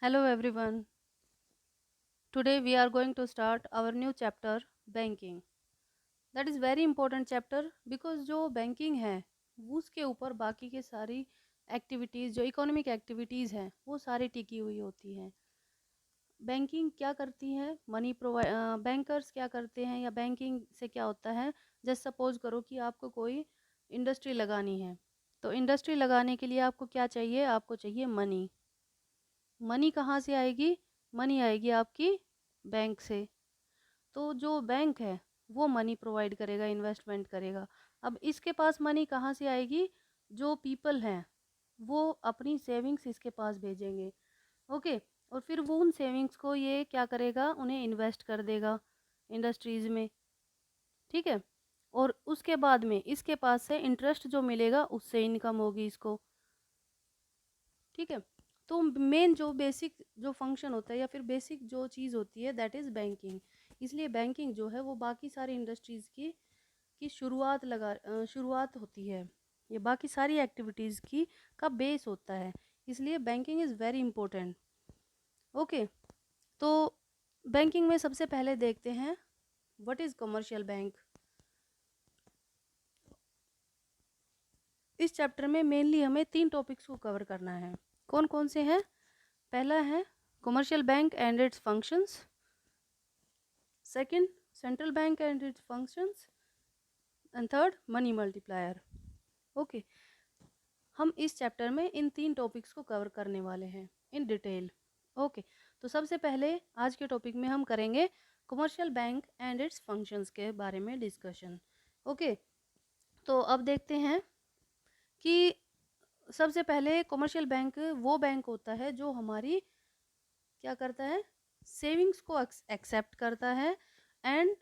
Hello everyone. Today we are going to start our new chapter banking. That is very important chapter because जो banking है उसके ऊपर बाकी के सारी एक्टिविटीज़ जो इकोनॉमिक एक्टिविटीज़ हैं वो सारी टिकी हुई होती हैं। बैंकिंग क्या करती है, मनी प्रोवाइड बैंकर्स क्या करते हैं या बैंकिंग से क्या होता है। जस्ट सपोज करो कि आपको कोई इंडस्ट्री लगानी है, तो इंडस्ट्री लगाने के लिए आपको क्या चाहिए, आपको चाहिए मनी। मनी कहाँ से आएगी? मनी आएगी आपकी बैंक से। तो जो बैंक है वो मनी प्रोवाइड करेगा, इन्वेस्टमेंट करेगा। अब इसके पास मनी कहाँ से आएगी? जो पीपल हैं वो अपनी सेविंग्स इसके पास भेजेंगे। ओके, और फिर वो उन सेविंग्स को ये क्या करेगा, उन्हें इन्वेस्ट कर देगा इंडस्ट्रीज़ में। ठीक है, और उसके बाद में इसके पास से इंटरेस्ट जो मिलेगा उससे इनकम होगी इसको। ठीक है, तो मेन जो बेसिक जो फंक्शन होता है या फिर बेसिक जो चीज़ होती है दैट इज़ बैंकिंग। इसलिए बैंकिंग जो है वो बाकी सारी इंडस्ट्रीज़ की शुरुआत होती है। ये बाकी सारी एक्टिविटीज़ की का बेस होता है, इसलिए banking is very important. Okay, तो बैंकिंग में सबसे पहले देखते हैं व्हाट इज़ कमर्शियल बैंक। इस चैप्टर में मेनली हमें 3 टॉपिक्स को कवर करना है। कौन कौन से हैं? पहला है commercial bank and it's functions, second central bank and it's functions, and third money multiplier. Okay, हम इस चैप्टर में इन 3 टॉपिक्स को कवर करने वाले हैं इन डिटेल। ओके, तो सबसे पहले आज के टॉपिक में हम करेंगे commercial bank and it's functions के बारे में डिस्कशन। ओके, तो अब देखते हैं कि सबसे पहले कमर्शियल बैंक वो बैंक होता है जो हमारी क्या करता है, सेविंग्स को एक्सेप्ट करता है एंड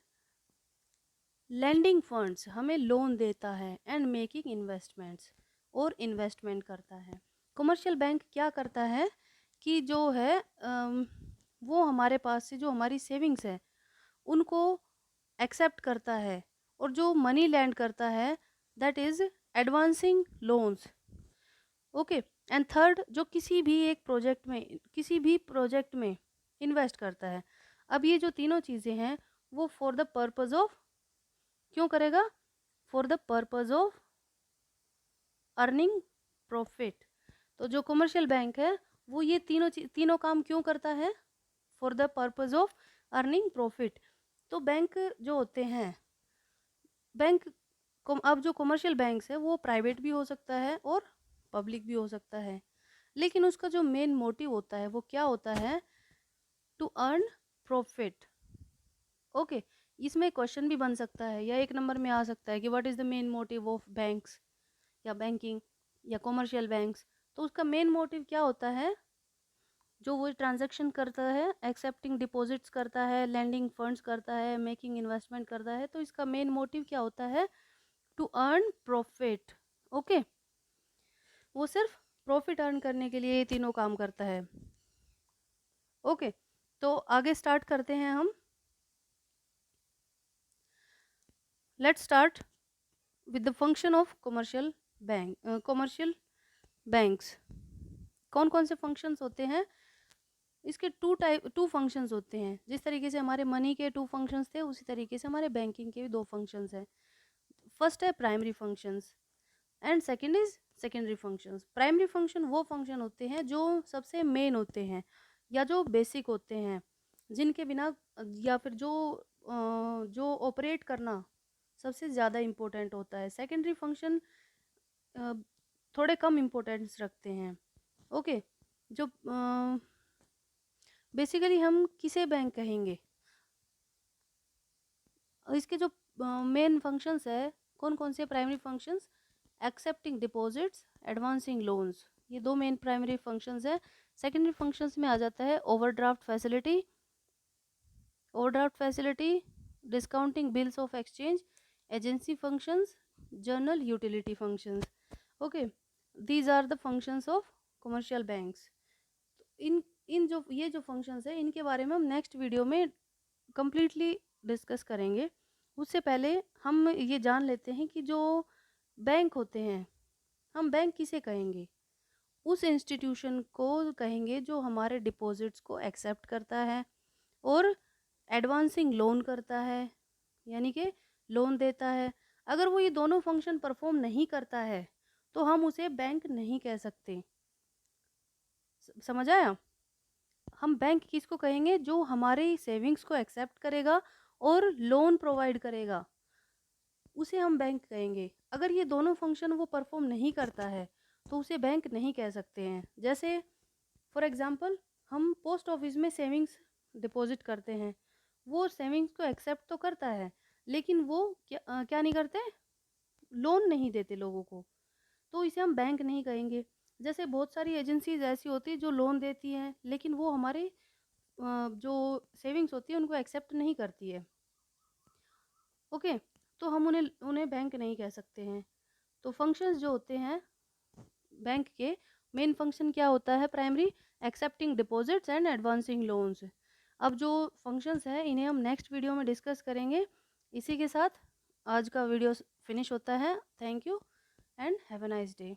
लैंडिंग फंड्स हमें लोन देता है एंड मेकिंग इन्वेस्टमेंट्स और इन्वेस्टमेंट करता है। कमर्शियल बैंक क्या करता है कि जो है वो हमारे पास से जो हमारी सेविंग्स है उनको एक्सेप्ट करता है और जो मनी लैंड करता है that is advancing loans. Okay, and third जो किसी भी प्रोजेक्ट में इन्वेस्ट करता है। अब ये जो तीनों चीज़ें हैं वो फॉर द पर्पज़ ऑफ क्यों करेगा? For the purpose of earning profit. तो जो कमर्शियल बैंक है वो ये तीनों काम क्यों करता है? For the purpose of earning profit. तो बैंक जो होते हैं बैंक अब जो कमर्शियल बैंक्स है वो प्राइवेट भी हो सकता है और पब्लिक भी हो सकता है, लेकिन उसका जो मेन मोटिव होता है वो क्या होता है? To earn profit. ओके, इसमें क्वेश्चन भी बन सकता है या एक नंबर में आ सकता है कि what is the main motive of banks या बैंकिंग या कमर्शियल बैंक्स। तो उसका मेन मोटिव क्या होता है? जो वो ट्रांजैक्शन करता है, एक्सेप्टिंग डिपॉजिट्स करता है, लैंडिंग फंड्स करता है, मेकिंग इन्वेस्टमेंट करता है, तो इसका मेन मोटिव क्या होता है? To earn profit. ओके, वो सिर्फ प्रॉफिट अर्न करने के लिए ये तीनों काम करता है। ओके, तो आगे स्टार्ट करते हैं हम। Let's start with the function of commercial banks. कौन कौन से फंक्शंस होते हैं इसके? टू फंक्शंस होते हैं। जिस तरीके से हमारे मनी के 2 फंक्शंस थे उसी तरीके से हमारे बैंकिंग के भी 2 फंक्शंस हैं। फर्स्ट है primary functions and second is secondary functions. Primary function वो फंक्शन होते हैं जो सबसे मेन होते हैं या जो बेसिक होते हैं, जिनके बिना या फिर जो ऑपरेट करना सबसे ज़्यादा इम्पोर्टेंट होता है। सेकेंडरी फंक्शन थोड़े कम इम्पोर्टेंस रखते हैं। ओके, जो बेसिकली हम किसे बैंक कहेंगे? इसके जो मेन फंक्शंस है कौन कौन से primary functions? Accepting deposits, advancing loans, ये 2 मेन प्राइमरी फंक्शंस है। सेकेंडरी फंक्शंस में आ जाता है overdraft facility, discounting bills of exchange, agency functions, general utility functions. Okay, these are the functions of commercial banks. इन इन जो ये जो फंक्शंस है इनके बारे में हम नेक्स्ट वीडियो में कंप्लीटली डिस्कस करेंगे। उससे पहले हम ये जान लेते हैं कि जो बैंक होते हैं हम बैंक किसे कहेंगे। उस इंस्टीट्यूशन को कहेंगे जो हमारे डिपॉजिट्स को एक्सेप्ट करता है और एडवांसिंग लोन करता है, यानी कि लोन देता है। अगर वो ये दोनों फंक्शन परफॉर्म नहीं करता है तो हम उसे बैंक नहीं कह सकते। समझ आया? हम बैंक किसको कहेंगे? जो हमारे सेविंग्स को एक्सेप्ट करेगा और लोन प्रोवाइड करेगा, उसे हम बैंक कहेंगे। अगर ये दोनों फंक्शन वो परफॉर्म नहीं करता है तो उसे बैंक नहीं कह सकते हैं। जैसे फॉर एग्जांपल, हम पोस्ट ऑफिस में सेविंग्स डिपॉजिट करते हैं, वो सेविंग्स को एक्सेप्ट तो करता है लेकिन वो क्या नहीं करते, लोन नहीं देते लोगों को, तो इसे हम बैंक नहीं कहेंगे। जैसे बहुत सारी एजेंसीज ऐसी होती है जो लोन देती हैं लेकिन वो हमारे जो सेविंग्स होती है उनको एक्सेप्ट नहीं करती है। ओके, तो हम उन्हें उन्हें बैंक नहीं कह सकते हैं। तो फंक्शंस जो होते हैं बैंक के, मेन फंक्शन क्या होता है? Primary, accepting deposits and advancing loans. अब जो फंक्शंस हैं इन्हें हम नेक्स्ट वीडियो में डिस्कस करेंगे। इसी के साथ आज का वीडियो फिनिश होता है। Thank you and have a nice day.